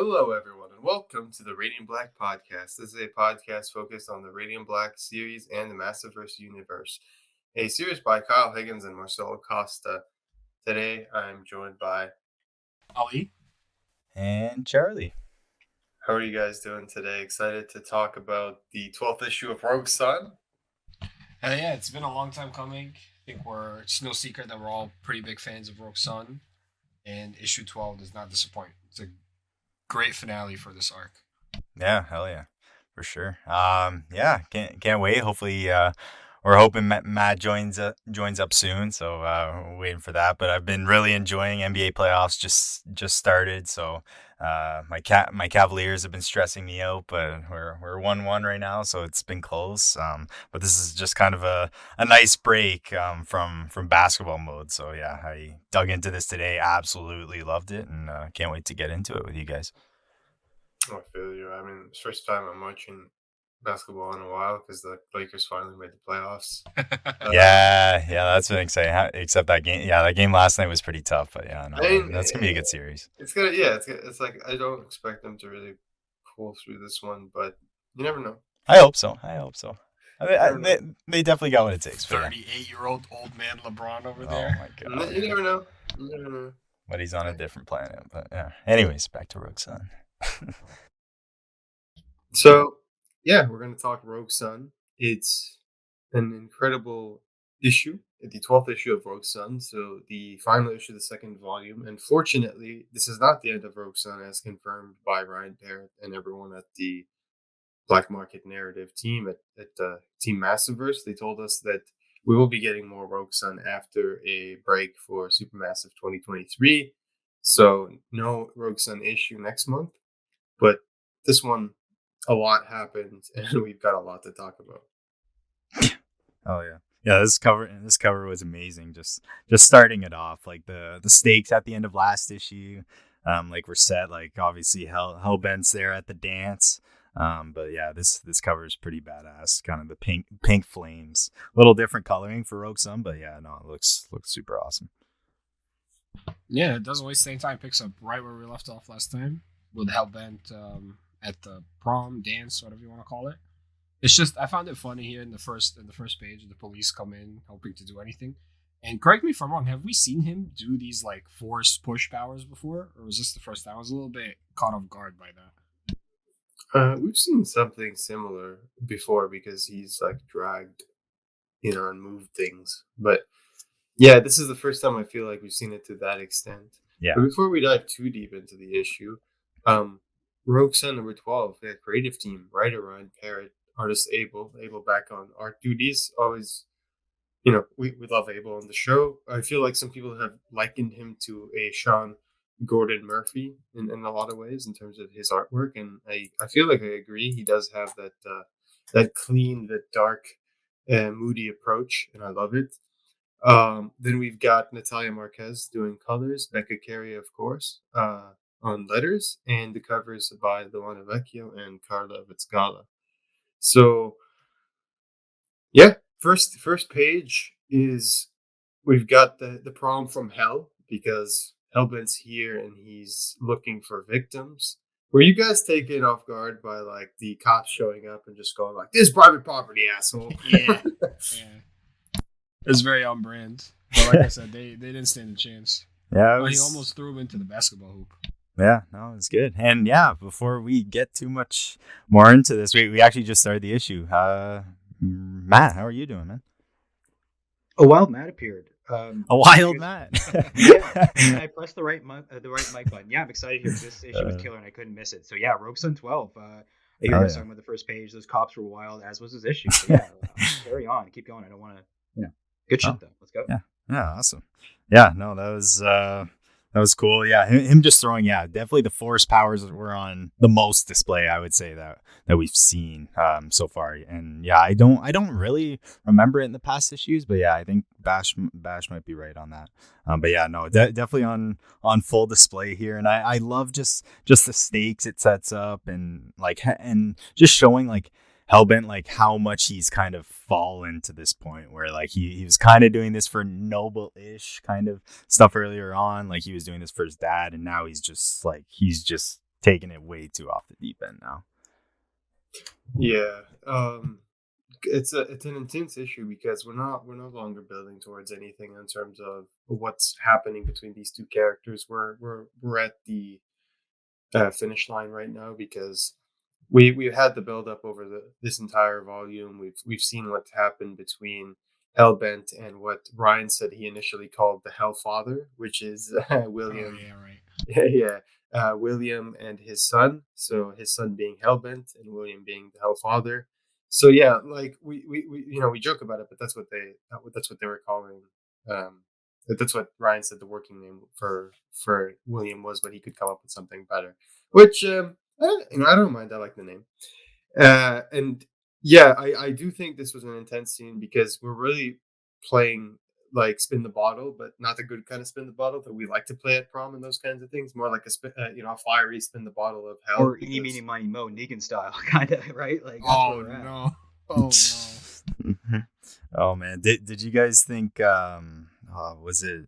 Hello, everyone, and welcome to the Radiant Black podcast. This is a podcast focused on the Radiant Black series and the Massiverse universe, a series by Kyle Higgins and Marcelo Costa. Today, I'm joined by Ali. And Charlie. How are you guys doing today? Excited to talk about the 12th issue of Roguesun? Yeah, it's been a long time coming. I think it's no secret that we're all pretty big fans of Roguesun, and issue 12 does not disappoint. It's a great finale for this arc. Yeah, hell yeah, for sure. Yeah, can't wait. Hopefully, we're hoping Matt joins up soon, so we're waiting for that. But I've been really enjoying NBA playoffs. Just started, so my Cavaliers have been stressing me out, but we're 1-1 right now, so it's been close. But this is just kind of a nice break from basketball mode. So yeah, I dug into this today. Absolutely loved it, and can't wait to get into it with you guys. I feel you. I mean, it's the first time I'm watching basketball in a while because the Lakers finally made the playoffs. Yeah, that's been exciting. Except that game, that game last night was pretty tough. But yeah, no, that's gonna be a good series. It's It's like I don't expect them to really pull through this one, but you never know. I hope so. I mean, they definitely got what it takes. 38-year-old old man LeBron over there. Oh my god! You never know. But he's on a different planet. But yeah. Anyways, back to Roguesun. So, yeah, we're going to talk Roguesun. It's an incredible issue, the 12th issue of Roguesun, so the final issue of the second volume. Unfortunately, this is not the end of Roguesun, as confirmed by Ryan Parrott and everyone at the Black Market Narrative team at Team Massiverse. They told us that we will be getting more Roguesun after a break for Supermassive 2023. So, no Roguesun issue next month. But this one, a lot happened, and we've got a lot to talk about. Oh yeah, this cover was amazing. Just starting it off, like the stakes at the end of last issue, like were set. Like obviously Hellbent's there at the dance. But yeah, this cover is pretty badass. Kind of the pink flames, a little different coloring for Roguesun, but yeah, no, it looks super awesome. Yeah, it doesn't waste any time. Picks up right where we left off last time with Hellbent at the prom dance, whatever you want to call it. It's just I found it funny here in the first page. The police come in hoping to do anything. And correct me if I'm wrong. Have we seen him do these like force push powers before, or was this the first time? I was a little bit caught off guard by that. We've seen something similar before because he's like dragged, and moved things. But yeah, this is the first time I feel like we've seen it to that extent. Yeah. But before we dive too deep into the issue, Roguesun number 12, the creative team, writer Ryan Parrott, artist Abel back on art duties. Always, we love Abel on the show. I feel like some people have likened him to a Sean Gordon Murphy in a lot of ways in terms of his artwork, and I feel like I agree. He does have that clean, that dark, moody approach, and I love it. Then we've got Natalia Marquez doing colors, Becca Carey, of course, on letters, and the covers by Luana Vecchio and Carla Vizcala. So, yeah, first page is we've got the prom from hell because Hellbent's here and he's looking for victims. Were you guys taken off guard by like the cops showing up and just going like, "This is private property, asshole"? Yeah. It's very on brand. But like I said, they didn't stand a chance. Yeah, he almost threw him into the basketball hoop. Yeah, no, it's good. And yeah, before we get too much more into this, we actually just started the issue. Matt, how are you doing, man? A wild Matt appeared. A wild Matt. Yeah, I pressed the right mic button. Yeah, I'm excited here. This issue was killer, and I couldn't miss it. So yeah, Roguesun 12. I hear you talking about the first page. Those cops were wild, as was his issue. So yeah, carry on, keep going. I don't want to, good shit though. Let's go. Yeah, awesome. Yeah, no, that was cool. Yeah, him just throwing. Yeah, definitely the force powers were on the most display. I would say that we've seen so far. And yeah, I don't really remember it in the past issues, but yeah, I think Bash might be right on that. But yeah, no, definitely on full display here. And I love just the stakes it sets up and just showing like Hellbent, like how much he's kind of fallen to this point where like he was kind of doing this for noble-ish kind of stuff earlier on. Like he was doing this for his dad, and now he's just taking it way too off the deep end now. Yeah, it's an intense issue because we're no longer building towards anything in terms of what's happening between these two characters. We're at the finish line right now because we've had the build up over this entire volume. We've seen what's happened between Hellbent and what Ryan said he initially called the Hellfather, which is William. Oh yeah, right. Yeah, William and his son. So his son being Hellbent and William being the Hellfather. So yeah, like we joke about it, but that's what they were calling. Um, that's what Ryan said the working name for William was, but he could come up with something better. Which I don't mind. I like the name. And yeah, I do think this was an intense scene because we're really playing like spin the bottle, but not the good kind of spin the bottle that we like to play at prom and those kinds of things. More like a fiery spin the bottle of hell. Or eeny, meeny, miny, mo, Negan style, kind of, right? Like, that's Oh where we're at. no! Oh no! Oh man, did you guys think was it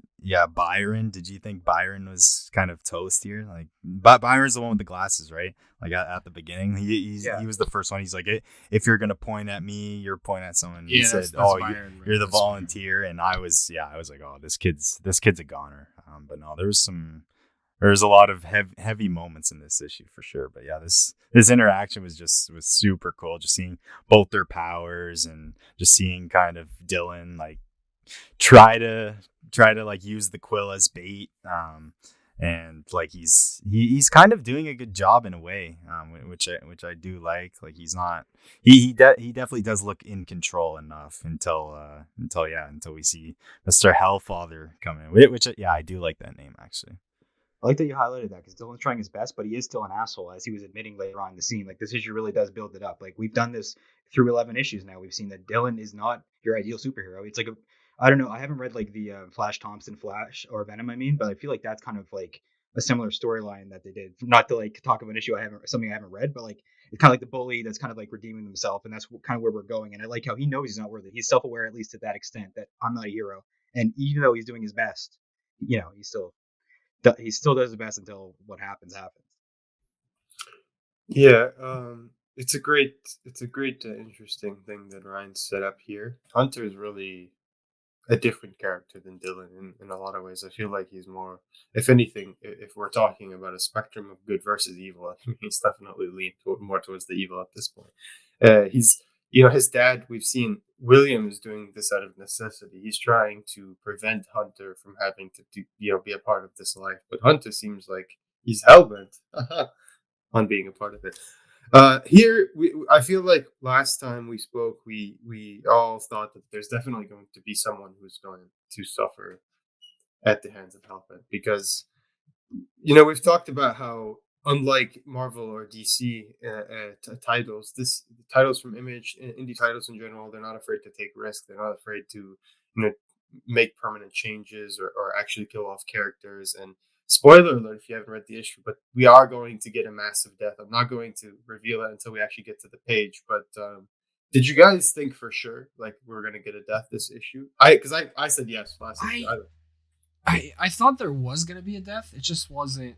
Byron? Did you think Byron was kind of toast here? Like Byron's the one with the glasses, right? Like at the beginning, he was the first one. He's like, if you're gonna point at me, you're pointing at someone. He said, that's "Oh, Byron, you're the that's Byron. volunteer," and I was like, "Oh, this kid's a goner." But no, there's a lot of heavy moments in this issue for sure. But yeah, this interaction was super cool. Just seeing both their powers and just seeing kind of Dylan like try to like use the quill as bait. And like he's kind of doing a good job in a way, which I do like. Like he's not he definitely does look in control enough until we see Mr. Hellfather come in, which I do like that name actually. I like that you highlighted that because Dylan's trying his best, but he is still an asshole, as he was admitting later on in the scene. Like, this issue really does build it up. Like, we've done this through 11 issues now. We've seen that Dylan is not your ideal superhero. It's like I don't know. I haven't read like the Flash Thompson Flash or Venom, but I feel like that's kind of like a similar storyline that they did. Not to like talk of an issue something I haven't read, but like it's kind of like the bully that's kind of like redeeming himself, and that's kind of where we're going. And I like how he knows he's not worth it. He's self-aware, at least to that extent, that I'm not a hero. And even though he's doing his best, he still does his best until what happens. Yeah, it's a great interesting thing that Ryan set up here. Hunter is really a different character than Dylan in a lot of ways. I feel like he's more, if anything, if we're talking about a spectrum of good versus evil, I think he's definitely leaned more towards the evil at this point. He's, his dad, we've seen William is doing this out of necessity. He's trying to prevent Hunter from having to be a part of this life. But Hunter seems like he's hellbent on being a part of it. Here, I feel like last time we spoke, we all thought that there's definitely going to be someone who's going to suffer at the hands of Hellbent because, we've talked about how unlike Marvel or DC titles, titles from Image, indie titles in general, they're not afraid to take risks. They're not afraid to, make permanent changes or actually kill off characters. And spoiler alert if you haven't read the issue, but we are going to get a massive death. I'm not going to reveal it until we actually get to the page. But did you guys think for sure like we were going to get a death this issue? Because I said yes last issue. I thought there was going to be a death. It just wasn't.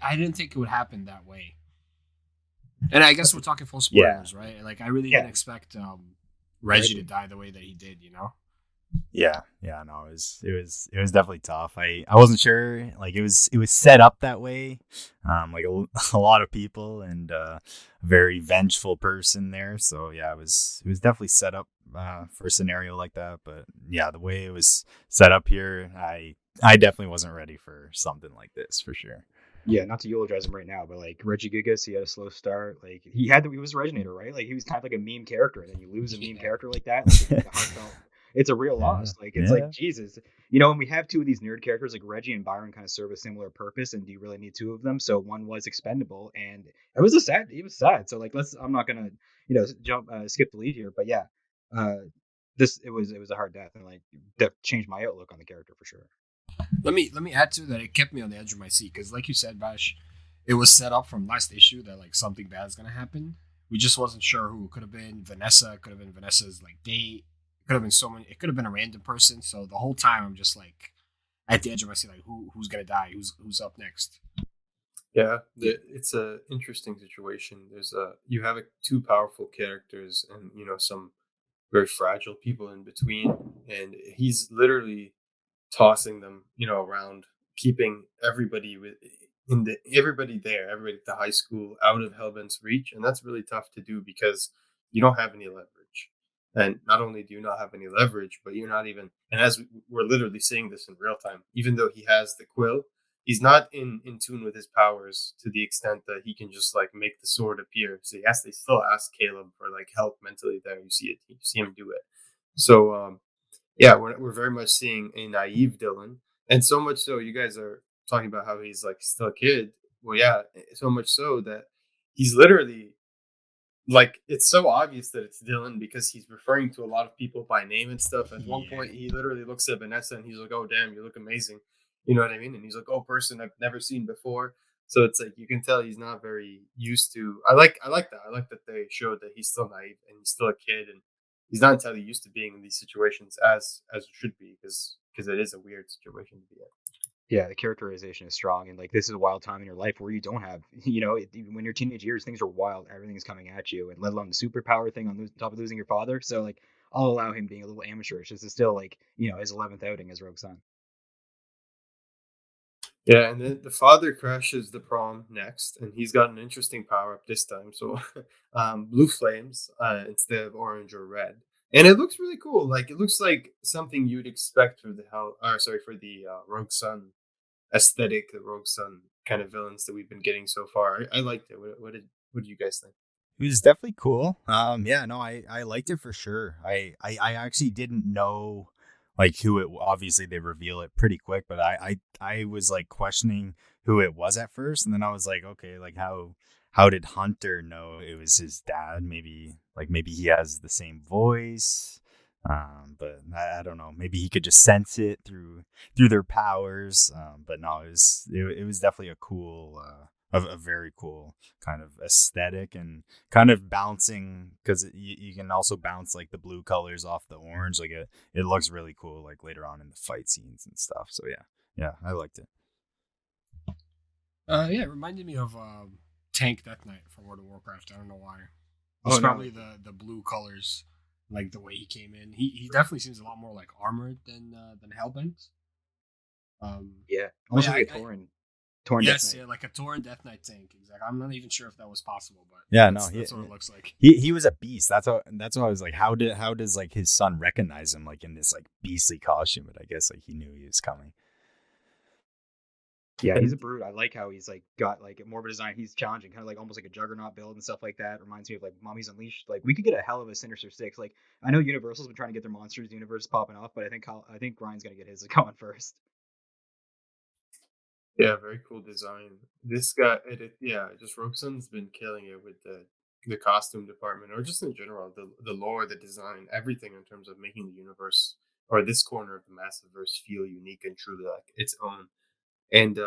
I didn't think it would happen that way. And I guess we're talking full spoilers, right? Like I really didn't expect Reggie to die the way that he did. Yeah, no, it was definitely tough. I wasn't sure, like it was set up that way, like a lot of people and a very vengeful person there. So yeah, it was definitely set up for a scenario like that. But yeah, the way it was set up here, I definitely wasn't ready for something like this for sure. Yeah, not to eulogize him right now, but like Reggie Gigas, he had a slow start. Like he was a Reginator, right? Like he was kind of like a meme character, and then you lose a meme character like that. Like, it's a real loss. Like it's like Jesus, and we have two of these nerd characters like Reggie and Byron kind of serve a similar purpose, and do you really need two of them? So one was expendable, and it was sad. So like I'm not gonna skip the lead here, but yeah, it was a hard death, and like that changed my outlook on the character for sure. Let me add to that. It kept me on the edge of my seat because, like you said, Bash, it was set up from last issue that like something bad is gonna happen. We just wasn't sure who. It could have been Vanessa. It could have been Vanessa's like date. Could have been so many. It could have been a random person. So the whole time I'm just like at the edge of my seat, like who's gonna die? Who's up next? Yeah, it's a interesting situation. There's a you have two powerful characters, and some very fragile people in between, and he's literally tossing them, around, keeping everybody everybody at the high school out of Hellbent's reach, and that's really tough to do because you don't have any leverage. And not only do you not have any leverage, but you're not even. And as we're literally seeing this in real time, even though he has the quill, he's not in tune with his powers to the extent that he can just like make the sword appear. So he has to still ask Caleb for like help mentally. There, you see it. You see him do it. So yeah, we're very much seeing a naive Dylan, and so much so you guys are talking about how he's like still a kid. Well, yeah, so much so that he's literally like it's so obvious that it's Dylan because he's referring to a lot of people by name and stuff. At one point, he literally looks at Vanessa and he's like, "Oh, damn, you look amazing." You know what I mean? And he's like, "Oh, person I've never seen before." So it's like you can tell he's not very used to. I like that. I like that they showed that he's still naive and he's still a kid and he's not entirely used to being in these situations as it should be because it is a weird situation to be in. Yeah, the characterization is strong, and like this is a wild time in your life where you don't have, even when you're teenage years, things are wild. Everything's coming at you, and let alone the superpower thing on top of losing your father. So like, I'll allow him being a little amateurish. This is still like, his 11th outing as Rogue Sun. Yeah, and then the father crashes the prom next, and he's got an interesting power up this time. So, blue flames instead of orange or red, and it looks really cool. Like it looks like something you'd expect for for the Rogue Sun aesthetic, the Rogue Sun kind of villains that we've been getting so far. I liked it. What do you guys think? It was definitely cool. Yeah, no, I liked it for sure. I actually didn't know like who it. Obviously, they reveal it pretty quick, but I was like questioning who it was at first, and then I was like, okay, like how did Hunter know it was his dad? Maybe he has the same voice. But I don't know. Maybe he could just sense it through their powers. But no, it was definitely a cool, a very cool kind of aesthetic and kind of bouncing because you can also bounce like the blue colors off the orange. Like it looks really cool like later on in the fight scenes and stuff. So yeah, I liked it. Yeah, it reminded me of Tank Death Knight from World of Warcraft. I don't know why. Oh It's no, probably the blue colors, like the way he came in. He definitely seems a lot more like armored than Hellbent. yeah, But almost yeah, like a torn Death yes, Knight. yeah, like a Tauren Death Knight tank. Exactly. I'm not even sure if that was possible, but Yeah, no, that's what it looks like. he was a beast. That's what I was like. How does like his son recognize him like in this like beastly costume? But I guess like he knew he was coming. Yeah, he's a And brute. I like how he's like got like more of a design. He's challenging, kind of like almost like a Juggernaut build and stuff like that. Reminds me of like Mommy's Unleashed. Like we could get a hell of a Sinister Six. Like I know Universal's been trying to get their monsters universe popping off, but I think Ryan's gonna get his going first. yeah, very cool design. This guy, just Roberson's been killing it with the costume department, or just in general, the lore, the design, everything in terms of making the universe or this corner of the massive verse feel unique and truly like its own. And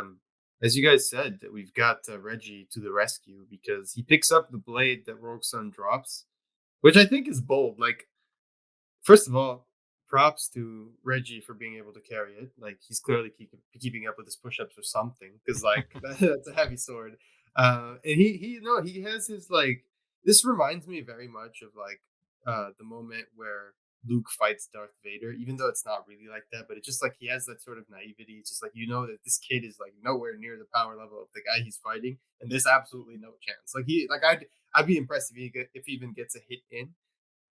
as you guys said, that we've got Reggie to the rescue because he picks up the blade that Rogue Sun drops, which I think is bold. Like, first of all, props to Reggie for being able to carry it. Like, he's clearly keeping up with his push-ups or something, because like that's a heavy sword. And he has his like. This reminds me very much of like the moment where Luke fights Darth Vader, even though it's not really like that, but it's just like he has that sort of naivety. It's just like that this kid is like nowhere near the power level of the guy he's fighting, and there's absolutely no chance. I'd be impressed if he even gets a hit in,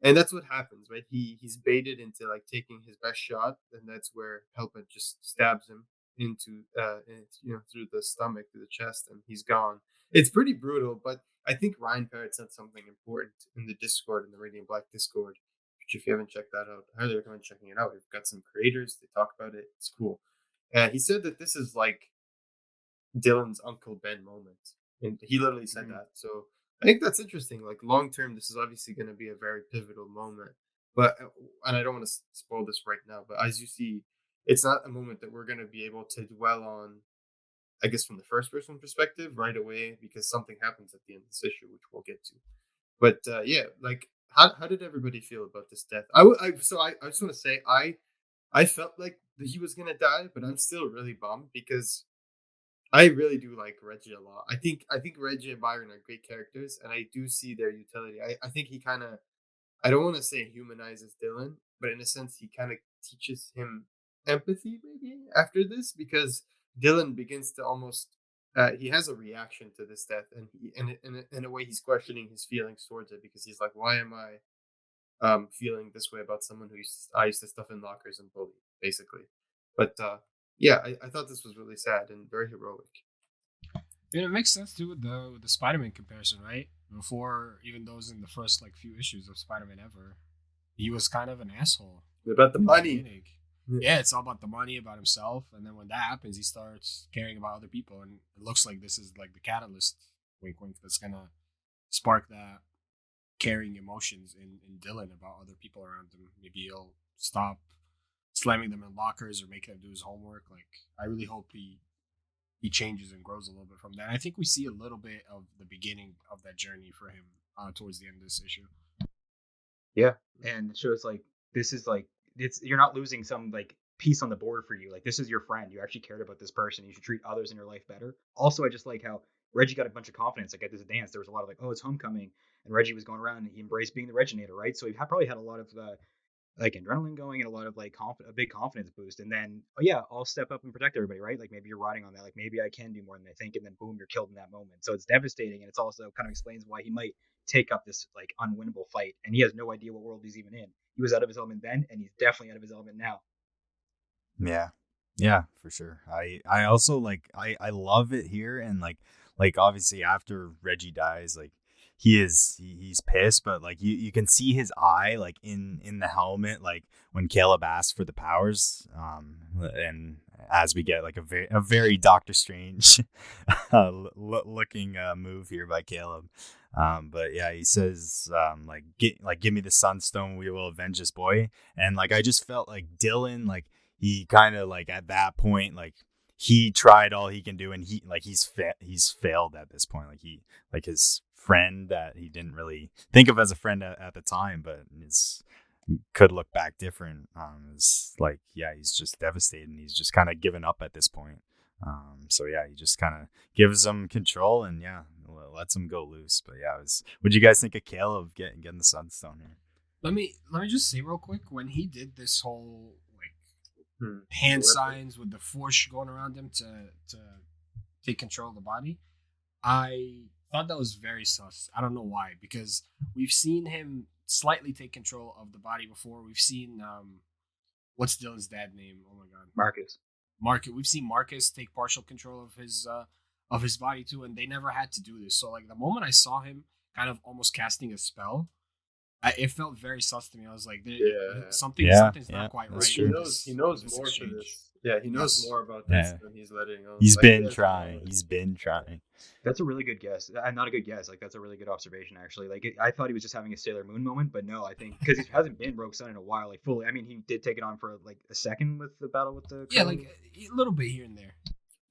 and that's what happens, right? He's baited into like taking his best shot, and that's where Helpet just stabs him through the stomach, through the chest, and he's gone. It's pretty brutal, but I think Ryan Parrott said something important in the Discord, in the Radiant Black Discord, which if you haven't checked that out, I highly recommend checking it out. We've got some creators, they talk about it. It's cool. He said that this is like Dylan's Uncle Ben moment. And he literally said that. So I think that's interesting. Like long term, this is obviously going to be a very pivotal moment. But, and I don't want to spoil this right now, but as you see, it's not a moment that we're going to be able to dwell on, I guess, from the first person perspective right away, because something happens at the end of this issue, which we'll get to. But yeah, like, how did everybody feel about this death? I just want to say, I felt like he was going to die, but I'm still really bummed because I really do like Reggie a lot. I think Reggie and Byron are great characters, and I do see their utility. I think he kind of, I don't want to say humanizes Dylan, but in a sense, he kind of teaches him empathy maybe after this, because Dylan begins to almost he has a reaction to this death, and in a way he's questioning his feelings towards it, because he's like, why am I feeling this way about someone who I used to stuff in lockers and bully, basically. But yeah, I thought this was really sad and very heroic. And it makes sense too with the Spider-Man comparison, right? Before even those in the first like few issues of Spider-Man ever, he was kind of an asshole. About the in money. beginning. Yeah, it's all about the money, about himself, and then when that happens, he starts caring about other people, and it looks like this is like the catalyst, wink, wink, that's gonna spark that caring emotions in Dylan about other people around him. Maybe he'll stop slamming them in lockers or making him do his homework. Like, I really hope he changes and grows a little bit from that. I think we see a little bit of the beginning of that journey for him towards the end of this issue. Yeah, and it shows like this is like you're not losing some like piece on the board for you. Like this is your friend. You actually cared about this person. You should treat others in your life better. Also, I just like how Reggie got a bunch of confidence. Like at this dance, there was a lot of like, oh, it's homecoming, and Reggie was going around and he embraced being the Reginator, right? So he probably had a lot of like adrenaline going and a lot of like a big confidence boost. And then, oh yeah, I'll step up and protect everybody, right? Like maybe you're riding on that. Like maybe I can do more than I think, and then boom, you're killed in that moment. So it's devastating, and it's also kind of explains why he might take up this like unwinnable fight, and he has no idea what world he's even in. He was out of his element then, and he's definitely out of his element now. Yeah. Yeah, for sure. I also I love it here, and like obviously after Reggie dies, like he's pissed, but like you can see his eye like in the helmet, like when Caleb asks for the powers, and as we get like a very Doctor Strange looking move here by Caleb. But yeah, he says give me the Sunstone, we will avenge this boy. And like I just felt like Dylan, like he kind of like at that point, like he tried all he can do, and he's failed at this point. Like his friend that he didn't really think of as a friend at the time, but could look back different. Is like, yeah, he's just devastated, and he's just kind of given up at this point. So yeah, he just kind of gives him control, and yeah, lets him go loose. But yeah, what'd you guys think of Caleb getting the Sunstone here? Let me just say real quick, when he did this whole like hand signs with the force going around him to take control of the body, I thought that was very sus. I don't know why, because we've seen him slightly take control of the body before. We've seen what's Dylan's dad name? Oh my god, Marcus. We've seen Marcus take partial control of his body too, and they never had to do this. So like the moment I saw him kind of almost casting a spell, it felt very sus to me. I was like, something's not quite right. He knows more for this. Yeah, he knows more about this than he's letting on. He's been trying. That's a really good guess. Not a good guess. Like that's a really good observation, actually. Like I thought he was just having a Sailor Moon moment, but no, I think because he hasn't been Roguesun in a while, like fully. I mean, he did take it on for like a second with the battle with the like a little bit here and there.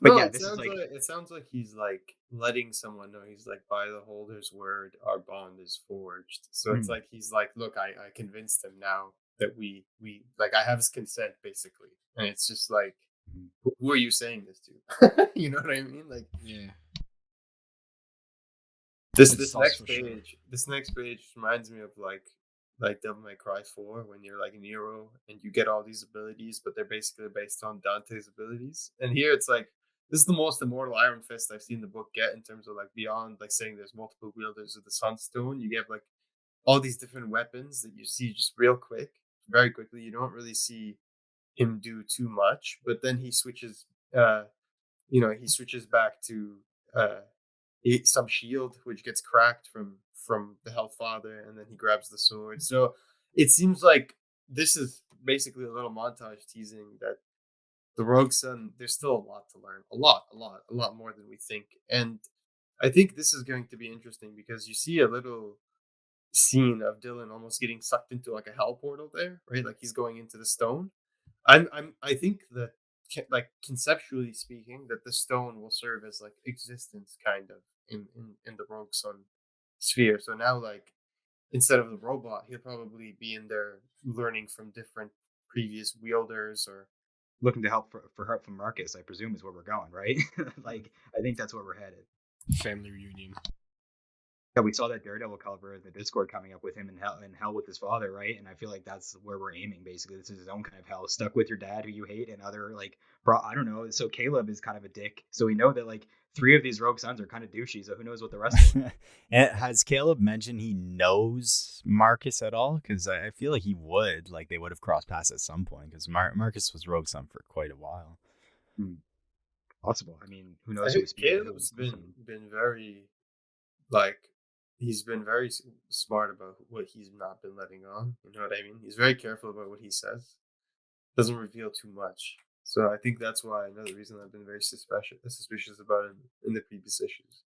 But no, yeah, it sounds like he's like letting someone know. He's like, by the holder's word, our bond is forged. So it's like he's like, look, I convinced him now that we like I have his consent basically, and it's just like, who are you saying this to? You know what I mean? Like, yeah. This next page reminds me of like Devil May Cry 4, when you're like Nero and you get all these abilities, but they're basically based on Dante's abilities. And here it's like, this is the most immortal Iron Fist I've seen the book get, in terms of like beyond like saying there's multiple wielders of the Sunstone. You get like all these different weapons that you see just very quickly. You don't really see him do too much, but then he switches back to some shield which gets cracked from the Hellfather, and then he grabs the sword. So it seems like this is basically a little montage teasing that the Roguesun, there's still a lot to learn, a lot more than we think. And I think this is going to be interesting, because you see a little scene of Dylan almost getting sucked into like a hell portal there, right? Like he's going into the stone. I think that, like conceptually speaking, that the stone will serve as like existence kind of in the Roguesun sphere. So now, like, instead of the robot, he'll probably be in there learning from different previous wielders, or looking to help for help from Marcus, I presume is where we're going, right? Like, I think that's where we're headed. Family reunion. Yeah, we saw that Daredevil cover in the Discord coming up with him in hell with his father, right? And I feel like that's where we're aiming. Basically, this is his own kind of hell, stuck with your dad who you hate, and other like, bro, I don't know. So Caleb is kind of a dick. So we know that like 3 of these rogue sons are kind of douchey. So who knows what the rest are? And has Caleb mentioned he knows Marcus at all? Because I feel like he would. Like they would have crossed paths at some point. Because Marcus was Roguesun for quite a while. Possible. I mean, who I knows who think was speaking? Caleb's been very like he's been very smart about what he's not been letting on. You know what I mean? He's very careful about what he says. Doesn't reveal too much. So I think that's why another reason I've been very suspicious about him in the previous issues.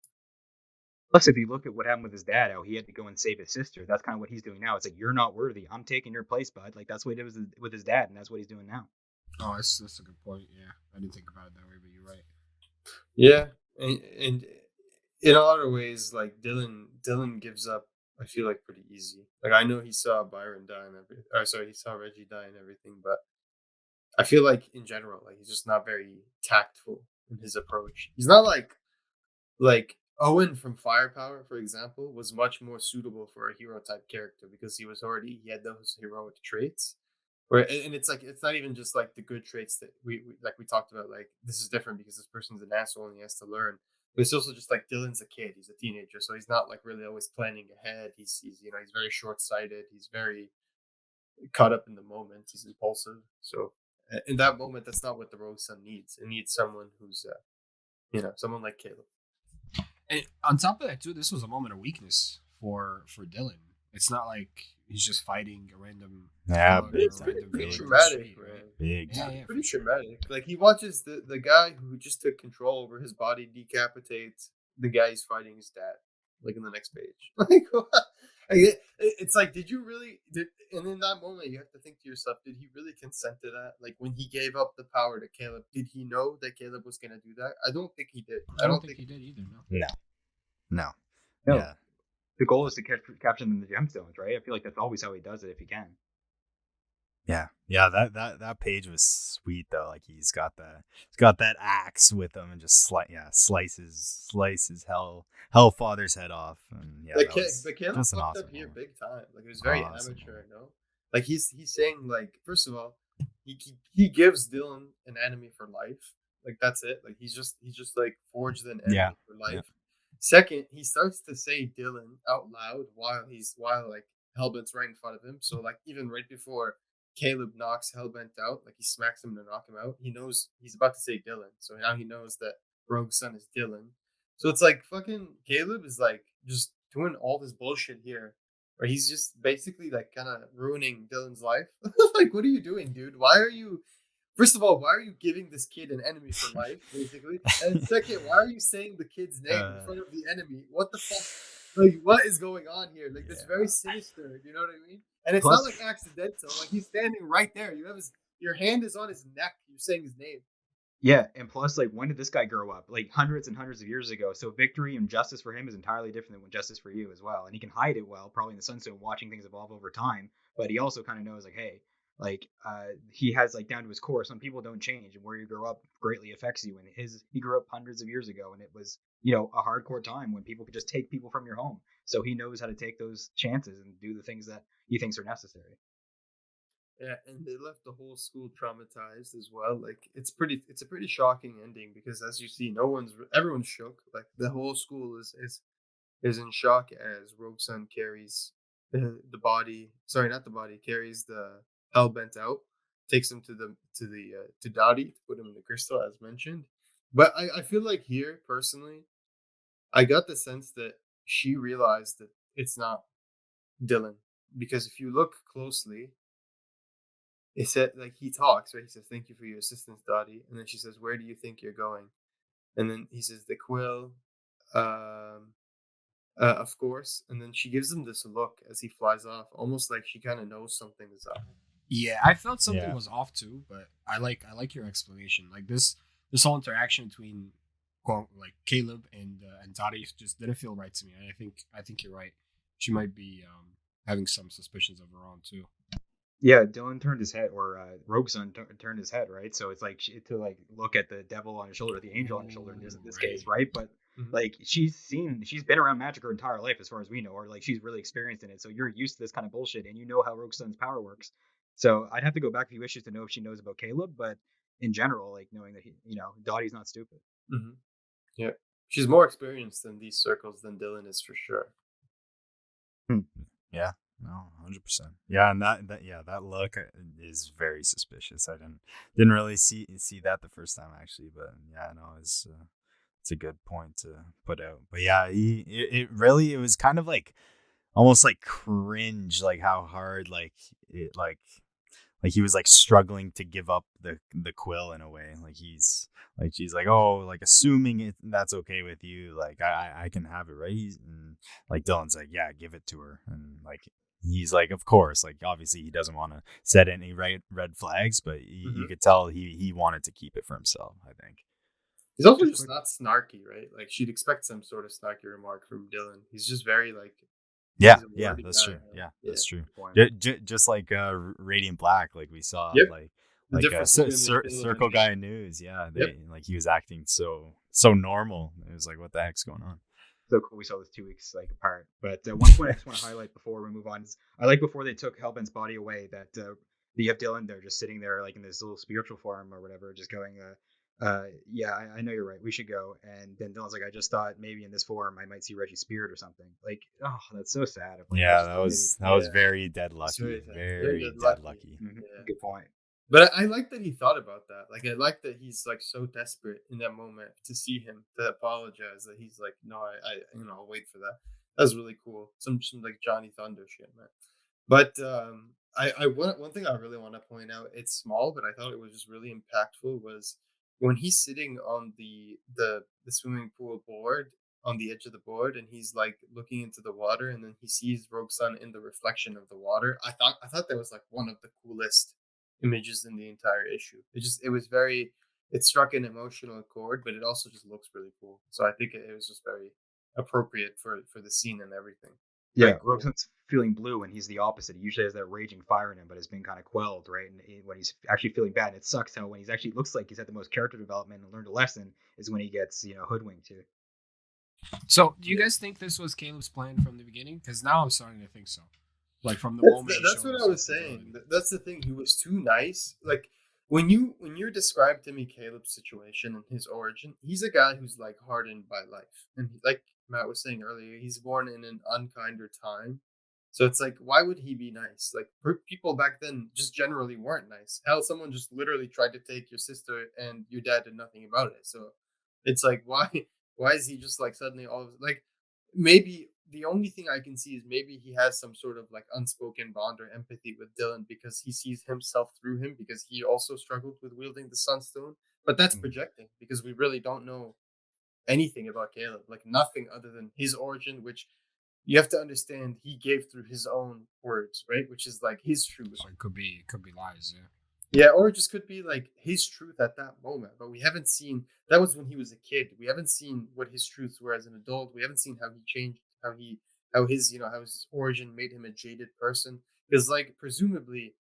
Plus, if you look at what happened with his dad, how he had to go and save his sister, that's kind of what he's doing now. It's like, you're not worthy. I'm taking your place, bud. Like, that's what he did with his dad, and that's what he's doing now. Oh, that's a good point. Yeah, I didn't think about it that way, but you're right. Yeah, and in a lot of ways, like Dylan gives up. I feel like pretty easy. Like I know he saw Byron die and everything. Or sorry, he saw Reggie die and everything, but I feel like in general, like he's just not very tactful in his approach. He's not like Owen from Firepower, for example, was much more suitable for a hero type character because he had those heroic traits. Where and it's like it's not even just like the good traits that we talked about. Like this is different because this person's an asshole and he has to learn. But it's also just like Dylan's a kid; he's a teenager, so he's not like really always planning ahead. He's he's very short sighted. He's very caught up in the moment. He's impulsive. So in that moment, that's not what the Roguesun needs. It needs someone who's someone like Caleb. And on top of that, too, this was a moment of weakness for Dylan. It's not like he's just fighting a random. It's pretty traumatic, man. Big. Yeah, pretty traumatic. Like he watches the guy who just took control over his body decapitate the guy he's fighting his dad. Like in the next page, like it's like, did you really? And in that moment, you have to think to yourself, did he really consent to that? Like when he gave up the power to Caleb, did he know that Caleb was going to do that? I don't think he did. I don't think he did either. No. No. Yeah. The goal is to capture them in the gemstones, right? I feel like that's always how he does it if he can. Yeah. That page was sweet though. Like he's got that axe with him and just slices Hellfather's head off. And yeah, but Caleb just an fucked awesome up here moment. big time. Like it was very amateur, no? Like he's saying like, first of all, he gives Dylan an enemy for life. Like that's it. Like he's just like forged an enemy for life. Yeah. Second, he starts to say Dylan out loud while like Hellbent's right in front of him. So like even right before Caleb knocks Hellbent out, like he smacks him to knock him out, he knows he's about to say Dylan. So now he knows that Roguesun is Dylan. So it's like fucking Caleb is like just doing all this bullshit here, where he's just basically like kind of ruining Dylan's life. Like, what are you doing, dude? First of all, why are you giving this kid an enemy for life, basically? And second, why are you saying the kid's name in front of the enemy? What the fuck? Like, what is going on here? Like, that's very sinister. You know what I mean? And it's not like accidental. Like, he's standing right there. Your hand is on his neck. You're saying his name. Yeah, and plus, like, when did this guy grow up? Like, hundreds and hundreds of years ago. So victory and justice for him is entirely different than justice for you as well. And he can hide it well, probably in the Sunstone, watching things evolve over time. But he also kind of knows, like, hey, like, he has, like, down to his core, some people don't change, and where you grow up greatly affects you. And he grew up hundreds of years ago, and it was, a hardcore time when people could just take people from your home. So he knows how to take those chances and do the things that he thinks are necessary. Yeah, and they left the whole school traumatized as well. Like it's a pretty shocking ending because, as you see, everyone's shook. Like the whole school is in shock as Roguesun carries the body. Sorry, not the body. Carries the Hellbent out, takes him to Dottie to put him in the crystal, as mentioned. But I feel like here personally, I got the sense that she realized that it's not Dylan, because if you look closely, it said, like, he talks, right? He says, "Thank you for your assistance, Dottie." And then she says, "Where do you think you're going?" And then he says, "The quill, of course." And then she gives him this look as he flies off, almost like she kind of knows something is up. Yeah, I felt something was off too, but I like your explanation. Like this whole interaction between like Caleb and Dottie just didn't feel right to me. And I think you're right. She might be having some suspicions of her own too. Yeah, Dylan turned his head, or Roguesun turned his head, right? So it's like to like look at the devil on his shoulder, or the angel on his shoulder in this case, right? But Mhm. like she's been around magic her entire life, as far as we know, or like she's really experienced in it. So you're used to this kind of bullshit, and you know how Roguesun's power works. So I'd have to go back a few issues to know if she knows about Caleb, but in general, like knowing that Dottie's not stupid. Mhm. Yeah, she's more experienced in these circles than Dylan is for sure. Yeah, no, 100%. Yeah, and that look is very suspicious. I didn't really see that the first time actually, but yeah, no, it's a good point to put out. But yeah, it was kind of like almost like cringe, like how hard like he was like struggling to give up the quill in a way. Like she's like, oh, like assuming that's okay with you, like I can have it, right? And like Dylan's like, yeah, give it to her, and like he's like, of course, like obviously he doesn't want to set any red flags, but you could tell he wanted to keep it for himself, I think. He's also Just just quick, not snarky, right? Like she'd expect some sort of snarky remark from Dylan. He's just very like Yeah, he's a yeah, wordy that's guy. true. Yeah, Yeah. that's true. good point. Just like Radiant Black, like we saw, Yep. The like difference between like Caleb and Circle Guy News. Yeah, yep. like he was acting so normal. It was like, what the heck's going on? So cool we saw this 2 weeks like apart. But one point I just want to highlight before we move on is I like before they took Hellbent's body away that you have Dylan there just sitting there like in this little spiritual form or whatever, just going, yeah, I know you're right. We should go. And then Dylan's like, I just thought maybe in this form I might see Reggie's spirit or something. Like, oh, that's so sad. I'm like, I Yeah, just thought maybe. that was Yeah. very dead It's lucky. sad. Very Dead dead lucky. lucky. Yeah. Good point. But I like that he thought about that. Like I like that he's like so desperate in that moment to see him to apologize that he's like, no, I'll wait for that. That's really cool. Some like Johnny Thunder shit, man. But I one thing I really want to point out. It's small, but I thought it was just really impactful. Was when he's sitting on the swimming pool board on the edge of the board, and he's like looking into the water, and then he sees Roguesun in the reflection of the water. I thought that was like one of the coolest images in the entire issue. It struck an emotional chord, but it also just looks really cool. So I think it was just very appropriate for the scene and everything. Yeah, Very cool. Roguesun's feeling blue, and he's the opposite. He usually has that raging fire in him, but it's been kind of quelled, right? And when he's actually feeling bad, and it sucks how when he's actually looks like he's had the most character development and learned a lesson is when he gets hoodwinked too. So, do you guys think this was Caleb's plan from the beginning? Because now I'm starting to think so. Like from the That's, moment. that's what I was saying. That's the thing. He was too nice. Like when you describe to me Caleb's situation and his origin, he's a guy who's like hardened by life, and like Matt was saying earlier, he's born in an unkinder time. So it's like, why would he be nice? Like people back then just generally weren't nice. Hell, someone just literally tried to take your sister, and your dad did nothing about it. So it's like, why is he just like suddenly all of like maybe the only thing I can see is maybe he has some sort of like unspoken bond or empathy with Dylan because he sees himself through him because he also struggled with wielding the Sunstone. But that's projecting because we really don't know anything about Caleb, like nothing other than his origin, which you have to understand he gave through his own words, right? Which is like his truth. So it could be lies. Yeah. Yeah, or it just could be like his truth at that moment. But we haven't seen that was when he was a kid. We haven't seen what his truths were as an adult. We haven't seen how he changed, how his origin made him a jaded person. Because like presumably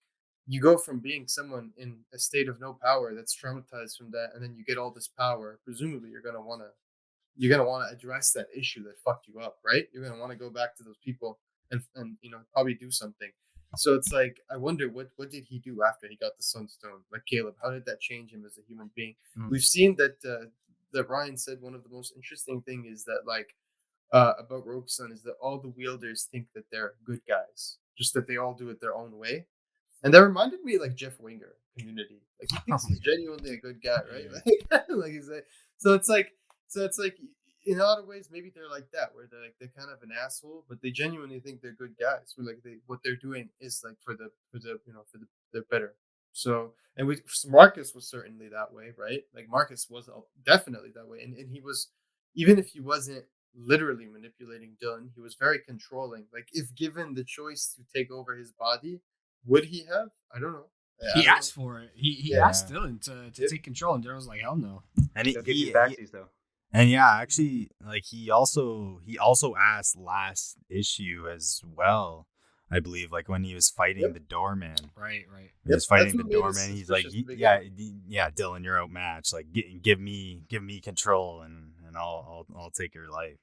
you go from being someone in a state of no power that's traumatized from that, and then you get all this power. Presumably you're gonna want to address that issue that fucked you up, right? You're gonna want to go back to those people and probably do something. So it's like I wonder what did he do after he got the Sunstone? Like Caleb, how did that change him as a human being? We've seen that Ryan said one of the most interesting thing is that like about Roguesun is that all the wielders think that they're good guys, just that they all do it their own way. And that reminded me of, like Jeff Winger community. Like he thinks he's genuinely a good guy, right? Like he's like, so it's like in a lot of ways maybe they're like that, where they're kind of an asshole, but they genuinely think they're good guys. Where like what they're doing is like for the better. So and Marcus was certainly that way, right? Like Marcus was definitely that way, and he was even if he wasn't literally manipulating Dylan, he was very controlling. Like if given the choice to take over his body, would he have? I don't know. He asked for it. He Yeah. asked Dylan to take control, and Dylan was like, "Hell no." And They'll give you backsies though. and yeah, actually, like he also asked last issue as well, I believe, like when he was fighting the doorman. Right. He was fighting the that's what made us doorman. He's like, suspicious at the yeah, beginning. yeah, Dylan, you're outmatched. Like, give me control, and I'll take your life,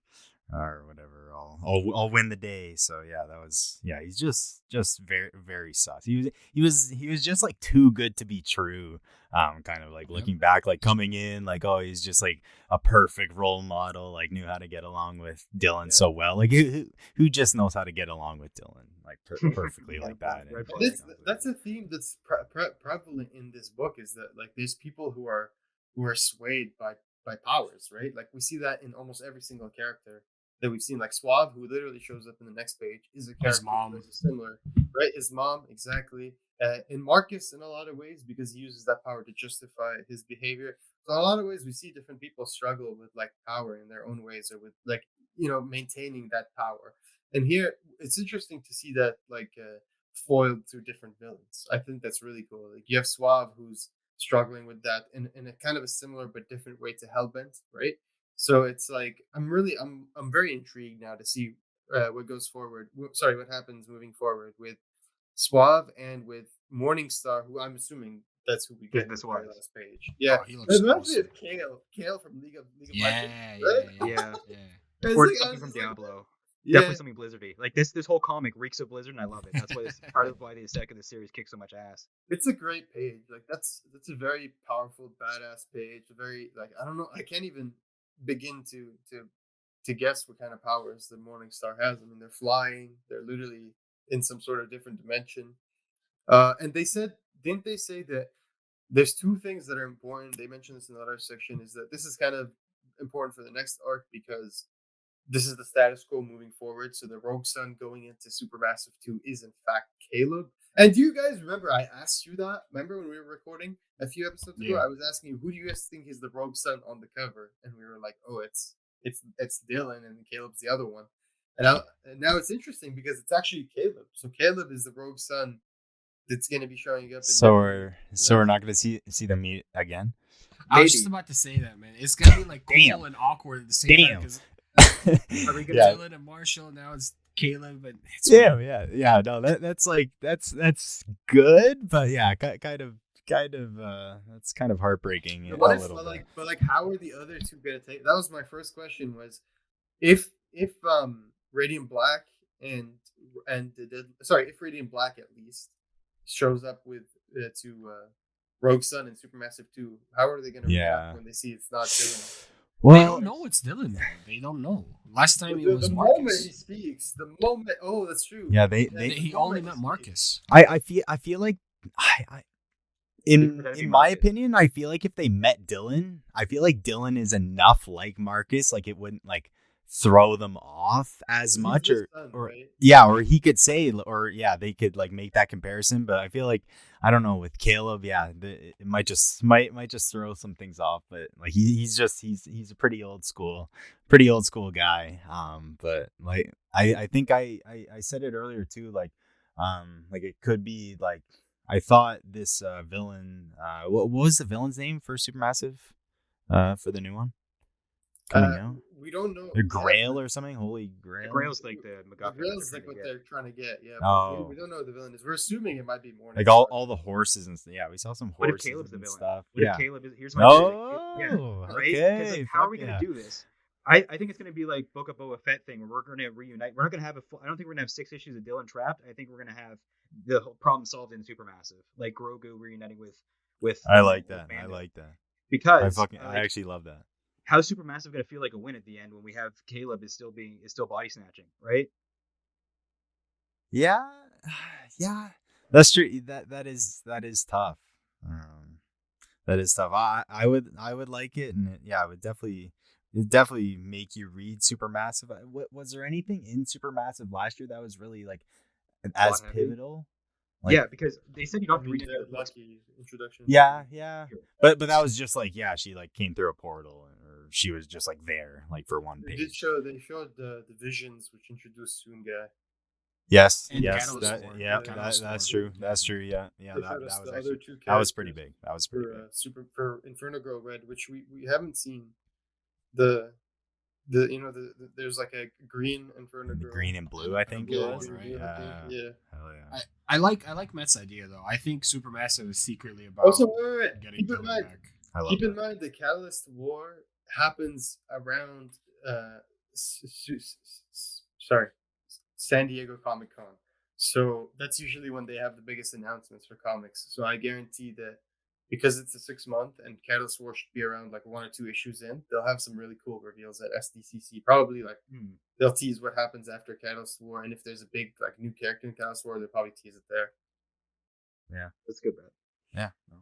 or whatever. I'll win the day. So yeah, that was He's just very very sus. He was just like too good to be true. Kind of like looking back, like coming in, like, oh, he's just like a perfect role model. Like knew how to get along with Dylan so well. Like who just knows how to get along with Dylan like perfectly like that. And that's a theme that's prevalent in this book, is that like there's people who are swayed by powers, right? Like we see that in almost every single character that we've seen. Like Suave, who literally shows up in the next page, is a character who is similar, right? His mom, exactly. And Marcus, in a lot of ways, because he uses that power to justify his behavior. So in a lot of ways, we see different people struggle with like power in their own ways, or with like maintaining that power. And here, it's interesting to see that like foiled through different villains. I think that's really cool. Like you have Suave, who's struggling with that in a kind of a similar but different way to Hellbent, right? So it's like I'm very intrigued now to see what goes forward. What happens moving forward with Suave and with Morningstar, who I'm assuming that's who we get in the very last page. Yeah, he looks awesome. Kale from League of Yeah. Or something from Diablo. Definitely something Blizzardy. Like this whole comic reeks of Blizzard, and I love it. That's why this part of why the aesthetic of the series kicks so much ass. It's a great page. Like that's a very powerful, badass page. Very like I don't know. I can't even begin to guess what kind of powers the Morningstar has. I mean, they're flying. They're literally in some sort of different dimension. And didn't they say that there's two things that are important? They mentioned this in the other section. Is that this is kind of important for the next arc because this is the status quo moving forward. So the Roguesun going into Supermassive 2 is in fact Caleb. And do you guys remember I asked you that? Remember when we were recording a few episodes ago? I was asking you, who do you guys think is the Roguesun on the cover? And we were like, oh, it's Dylan, and Caleb's the other one. And now it's interesting because it's actually Caleb. So Caleb is the Roguesun that's going to be showing up. So we're not going to see them meet again. I was just about to say that, man. It's gonna be like cool and awkward at the same time. Are we gonna Dylan and Marshall? Now it's Caleb and it's yeah. No, that's good, but yeah, kind of that's kind of heartbreaking. But like, how are the other two gonna take? That was my first question. Was if Radiant Black if Radiant Black at least shows up with to Roguesun and Supermassive 2, how are they going to react when they see it's not Dylan? Well, they don't know it's Dylan. They don't know. Last time it was Marcus. The moment he speaks, that's true. Yeah, he only met Marcus. I feel like in my opinion, I feel like if they met Dylan, I feel like Dylan is enough like Marcus, like it wouldn't like throw them off as much, or he could say, they could like make that comparison. But I feel like, I don't know, with Caleb, it might just throw some things off. But like he's a pretty old school guy. But like I think I said it earlier too, like it could be like, I thought this villain, what was the villain's name for Supermassive, for the new one coming out? We don't know. The Grail or something? Holy Grail? The Grail's like the MacGuffin. The Grail's like what they're trying to get, yeah. We don't know what the villain is. We're assuming it might be more. Like all the horses and stuff. Yeah, we saw some horses. What if Caleb's the villain? Stuff. What if Caleb is? Here's my right? Okay. Like, how are we gonna do this? I think it's gonna be like Book of Boba Fett thing, where we're gonna reunite. We're not gonna have I don't think we're gonna have 6 issues of Dylan trapped. I think we're gonna have the whole problem solved in Supermassive, like Grogu reuniting with. I like that. Because I actually love that. How's Supermassive gonna feel like a win at the end when we have Caleb is still body snatching, right? Yeah, that's true. That is tough. That is tough. I would like it, and it would definitely make you read Supermassive. Was there anything in Supermassive last year that was really like as pivotal? Like, because they said you don't have to read it. Lucky introduction. Yeah. But that was just like, she like came through a portal, or she was just like there, like for one page. They showed the visions, which introduced Soongai. Yes. And That's true. That's true. Yeah. That was pretty big. That was pretty big. For Inferno Girl Red, which we haven't seen the there's like a green Inferno And the girl. green and blue, I think it blue was. one, right? Yeah. Hell yeah. I like Met's idea though. I think Supermassive is secretly about Also, wait. getting Dylan back. I love Keep in that. mind the Catalyst War happens around sorry, San Diego Comic Con. So that's usually when they have the biggest announcements for comics. So I guarantee that because it's a 6 month and Catalyst War should be around like 1 or 2 issues in, they'll have some really cool reveals at SDCC. Probably like they'll tease what happens after Catalyst War, and if there's a big like new character in Catalyst War, they'll probably tease it there. Yeah, that's a good bet. Yeah, no,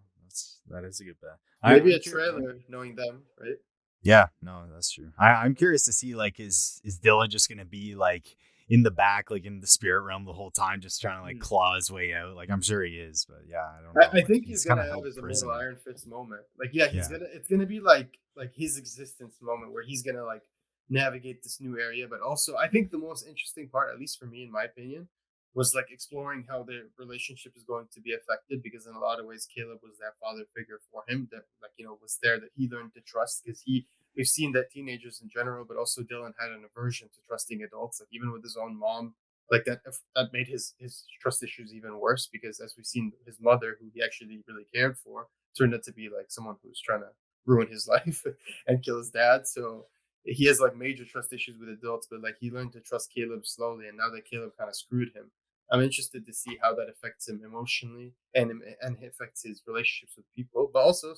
that is a good bet. Maybe a trailer, knowing them, right? Yeah, no, that's true. I'm curious to see like is Dylan just gonna be like in the back, like in the spirit realm the whole time, just trying to like claw his way out? Like I'm sure he is, but yeah, I don't know. I think he's gonna have his Immortal Iron Fist moment. Like it's gonna be like his existence moment where he's gonna like navigate this new area. But also I think the most interesting part, at least for me in my opinion, was like exploring how their relationship is going to be affected, because in a lot of ways Caleb was that father figure for him that was there, that he learned to trust, because we've seen that teenagers in general, but also Dylan had an aversion to trusting adults, like even with his own mom, like that made his trust issues even worse, because as we've seen, his mother, who he actually really cared for, turned out to be like someone who's trying to ruin his life and kill his dad. So he has like major trust issues with adults, but like he learned to trust Caleb slowly, and now that Caleb kind of screwed him, I'm interested to see how that affects him emotionally and affects his relationships with people. But also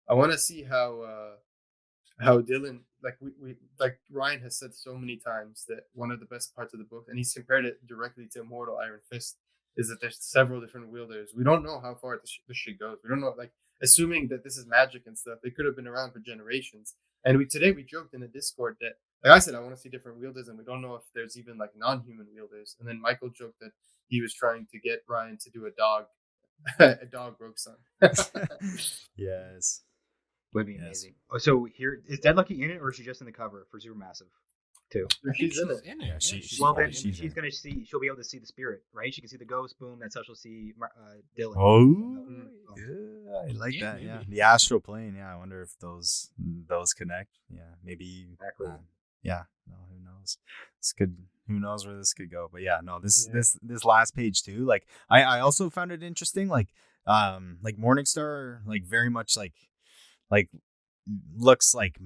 I want to see how Dylan, like we like Ryan has said so many times, that one of the best parts of the book, and he's compared it directly to Immortal Iron Fist, is that there's several different wielders. We don't know how far this shit goes. We don't know, like, assuming that this is magic and stuff, they could have been around for generations. And we joked in the Discord that, like I said, I want to see different wielders, and we don't know if there's even like non-human wielders. And then Michael joked that he was trying to get Ryan to do a dog Roguesun. Yes. Would be amazing. Oh, so here is Deadlucky in it, or is she just in the cover for Supermassive too? She's in it. Yeah, Well, then she's gonna see. She'll be able to see the spirit, right? She can see the ghost. Boom. That's how she'll see Dylan. Oh, yeah, I like that. Maybe. Yeah, the astral plane. Yeah, I wonder if those connect. Yeah, maybe. Exactly. Yeah, no, who knows? This could. Who knows where this could go? But yeah, no, this last page too. Like, I also found it interesting. Like Morningstar, like very much like looks like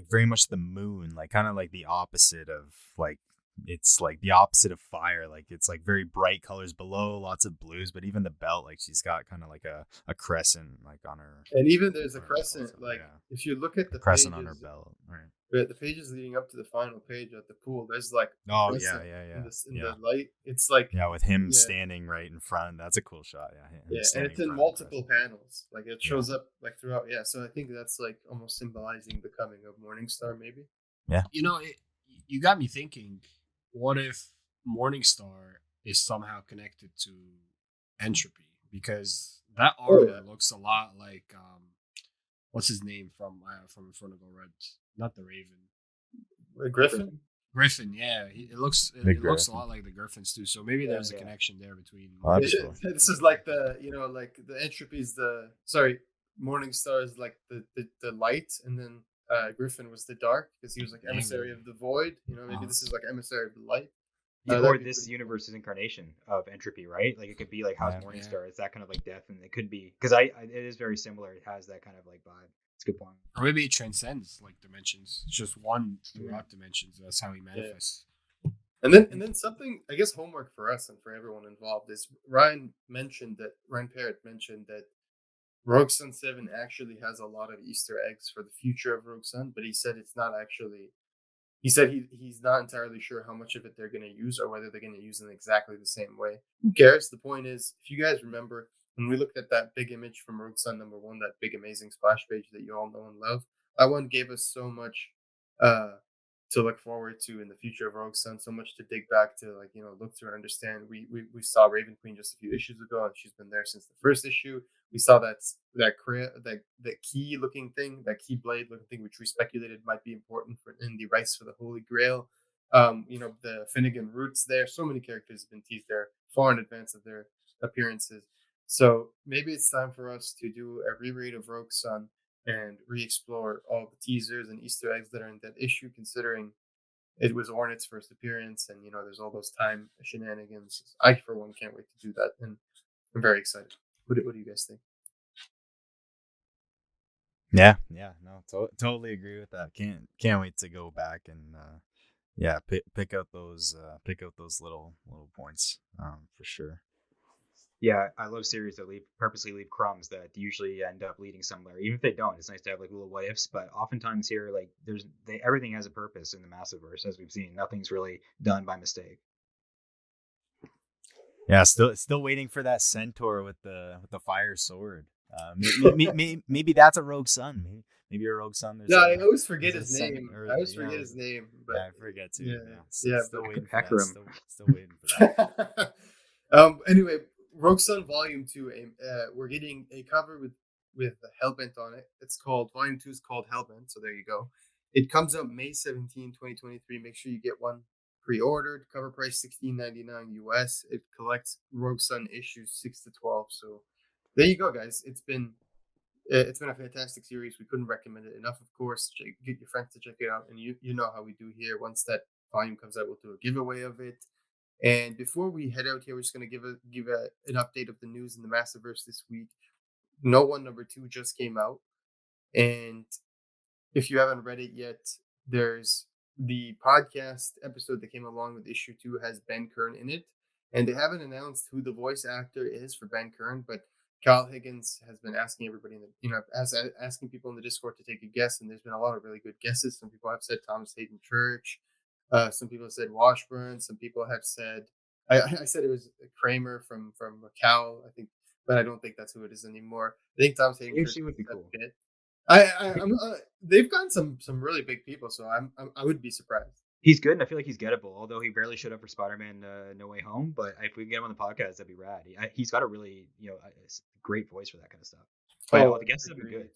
very much the moon, like kind of like the opposite of like, it's like the opposite of fire. Like it's like very bright colors below, lots of blues, but even the belt, like she's got kind of like a crescent like on her, and even there's a crescent, like if you look at the crescent pages, on her belt, right? But the pages leading up to the final page at the pool, there's like Oh crescent yeah. in the light. It's like with him standing right in front. That's a cool shot. Yeah, and it's in multiple panels. Like it shows up like throughout. Yeah, so I think that's like almost symbolizing the coming of Morningstar, maybe. Yeah, you got me thinking. What if Morningstar is somehow connected to Entropy? Because that armor looks a lot like what's his name from Inferno Red? Not the Raven. Griffin. Griffin, yeah. It looks a lot like the Griffins too. So maybe there's a connection there between. This is like the like the Entropy is Morningstar is like the light, and then Griffin was the dark, because he was like emissary of the void. Maybe this is like emissary of the light. Or this universe's incarnation of Entropy, right? Like it could be like House Morningstar. It's that kind of like death, and it could be because it is very similar. It has that kind of like vibe. It's a good point. Or maybe it transcends like dimensions. It's just one throughout dimensions. That's how he manifests. And then something, I guess, homework for us and for everyone involved is Ryan Parrott mentioned that Roguesun 7 actually has a lot of Easter eggs for the future of Roguesun, but he said it's not actually. He said he's not entirely sure how much of it they're going to use, or whether they're going to use it in exactly the same way. Who cares? The point is, if you guys remember, when we looked at that big image from Roguesun #1, that big amazing splash page that you all know and love, that one gave us so much to look forward to in the future of Roguesun, so much to dig back to, like, look through and understand. We saw Raven Queen just a few issues ago, and she's been there since the first issue. We saw that key looking thing, that key blade looking thing, which we speculated might be important in the race for the Holy Grail. The Finnegan roots there. So many characters have been teased there far in advance of their appearances. So maybe it's time for us to do a reread of Roguesun and re-explore all the teasers and Easter eggs that are in that issue, considering it was Ornet's first appearance, and there's all those time shenanigans. I, for one, can't wait to do that, and I'm very excited. What do you guys think? Yeah, no, totally agree with that. Can't wait to go back and pick out those little points for sure. Yeah, I love series that purposely leave crumbs that usually end up leading somewhere. Even if they don't, it's nice to have like little what ifs. But oftentimes here, like everything has a purpose in the Massiveverse, as we've seen. Nothing's really done by mistake. Yeah, still waiting for that centaur with the fire sword. Maybe that's a Roguesun. Maybe a Roguesun. Yeah, I always forget his name. But I forget too. Yeah, still waiting for Hecarim. that. Still waiting for that. Anyway, Roguesun Volume 2. We're getting a cover with Hellbent on it. It's called Volume 2 is called Hellbent. So there you go. It comes out May 17, 2023. Make sure you get one pre-ordered. Cover price $16.99 US. It collects Roguesun issues 6 to 12. So there you go, guys. It's been a fantastic series. We couldn't recommend it enough. Of course, get your friends to check it out, and you know how we do here. Once that volume comes out, we'll do a giveaway of it. And before we head out here, we're just going to give an update of the news in the Massiverse this week. No One #2 just came out, and if you haven't read it yet, there's the podcast episode that came along with issue 2 has Ben Kern in it, and they haven't announced who the voice actor is for Ben Kern, but Kyle Higgins has been asking everybody asking people in the Discord to take a guess, and there's been a lot of really good guesses. Some people have said Thomas Hayden Church. Some people have said Washburn. Some people have said I said it was Kramer from Cal, I think, but I don't think that's who it is anymore. I think Thomas Hayden Church would be cool. They've gotten some really big people, so I would be surprised. He's good, and I feel like he's gettable. Although he barely showed up for Spider-Man No Way Home, but if we can get him on the podcast, that'd be rad. He's got a really a great voice for that kind of stuff. But the guests have been good.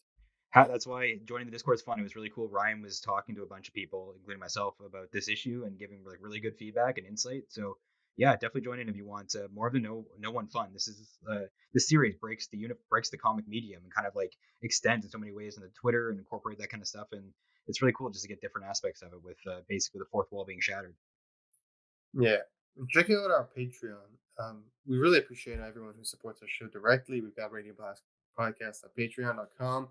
That's why joining the Discord is fun. It was really cool. Ryan was talking to a bunch of people, including myself, about this issue and giving like really good feedback and insight. So yeah, definitely join in if you want more of the no one fun. This series breaks the comic medium and kind of like extends in so many ways into Twitter and incorporate that kind of stuff. And it's really cool just to get different aspects of it with basically the fourth wall being shattered. Yeah, check out our Patreon. We really appreciate everyone who supports our show directly. We've got Radio Blast Podcast at patreon.com.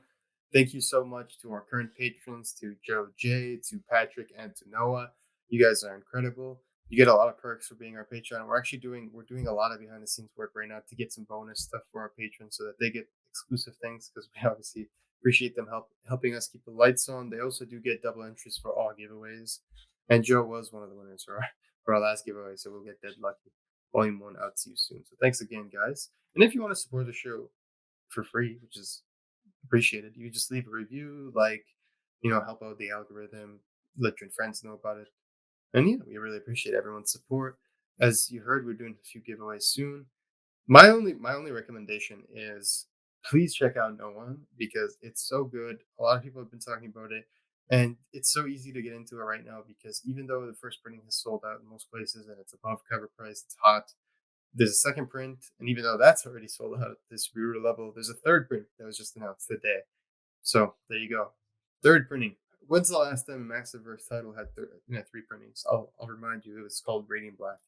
Thank you so much to our current patrons, to Joe J, to Patrick, and to Noah. You guys are incredible. You get a lot of perks for being our Patreon. We're doing a lot of behind the scenes work right now to get some bonus stuff for our patrons so that they get exclusive things, because we obviously appreciate them helping us keep the lights on. They also do get double entries for all giveaways. And Joe was one of the winners for our last giveaway, so we'll get Dead Lucky Volume 1 out to you soon. So thanks again, guys. And if you want to support the show for free, which is appreciated, you just leave a review, help out the algorithm, let your friends know about it. And yeah, we really appreciate everyone's support. As you heard, we're doing a few giveaways soon. My only recommendation is please check out No One, because it's so good. A lot of people have been talking about it, and it's so easy to get into it right now, because even though the first printing has sold out in most places and it's above cover price, it's hot. There's a second print, and even though that's already sold out at this distributor level, there's a third print that was just announced today. So there you go. Third printing. When's the last time a Massiveverse title had 3 printings? I'll remind you, it was called Radiant Black.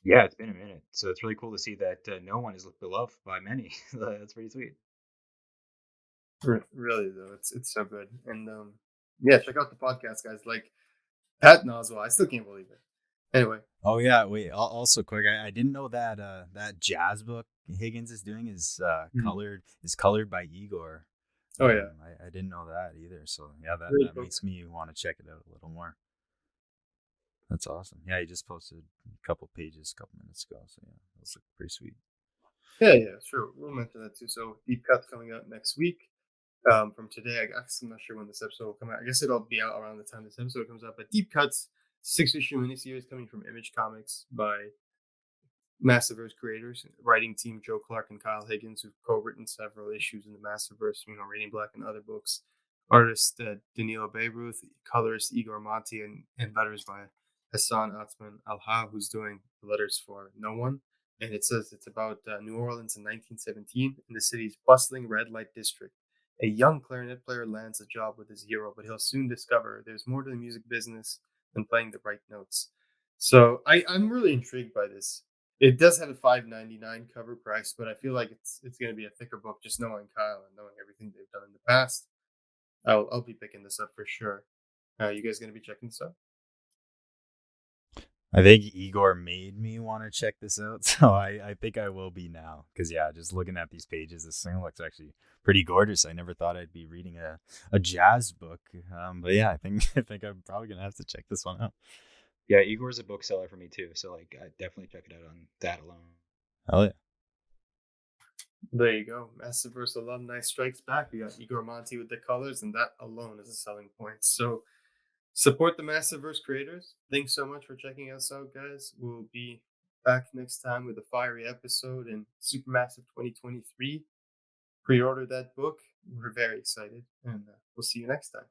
Yeah, it's been a minute. So it's really cool to see that No One is beloved by many. That's pretty sweet. Really, though, it's so good. And yeah, check out the podcast, guys. Like Pat Noswell, I still can't believe it. Anyway. Oh yeah, wait. Also, quick, I didn't know that that jazz book Higgins is doing is colored by Igor. Oh yeah, I didn't know that either. So yeah, that cool. makes me want to check it out a little more. That's awesome. Yeah, he just posted a couple pages a couple minutes ago. So yeah, that was pretty sweet. Yeah, sure. We'll mention that too. So Deep Cut's coming out next week. From today, I guess I'm not sure when this episode will come out. I guess it'll be out around the time this episode comes out. But Deep Cut's 6-issue miniseries coming from Image Comics by Massiveverse creators, writing team Joe Clark and Kyle Higgins, who've co-written several issues in the Massiveverse, Radiant Black and other books. Artist Danilo Beyruth, colorist Igor Monti, and letters by Hassan Atzman Alha, who's doing the letters for No One. And it says it's about New Orleans in 1917 in the city's bustling red light district. A young clarinet player lands a job with his hero, but he'll soon discover there's more to the music business than playing the right notes. So I'm really intrigued by this. It does have a $5.99 cover price, but I feel like it's going to be a thicker book. Just knowing Kyle and knowing everything they've done in the past, I'll be picking this up for sure. You guys going to be checking this out? I think Igor made me want to check this out, so I think I will be now. Because yeah, just looking at these pages, this thing looks actually pretty gorgeous. I never thought I'd be reading a jazz book, but yeah, I think I'm probably gonna have to check this one out. Yeah, Igor's a bookseller for me too, so like I definitely check it out on that alone. Hell yeah! There you go. Massiveverse alumni strikes back. We got Igor Monti with the colors, and that alone is a selling point. So support the Massiveverse creators. Thanks so much for checking us out, guys. We'll be back next time with a fiery episode in Supermassive 2023. Pre-order that book. We're very excited, and we'll see you next time.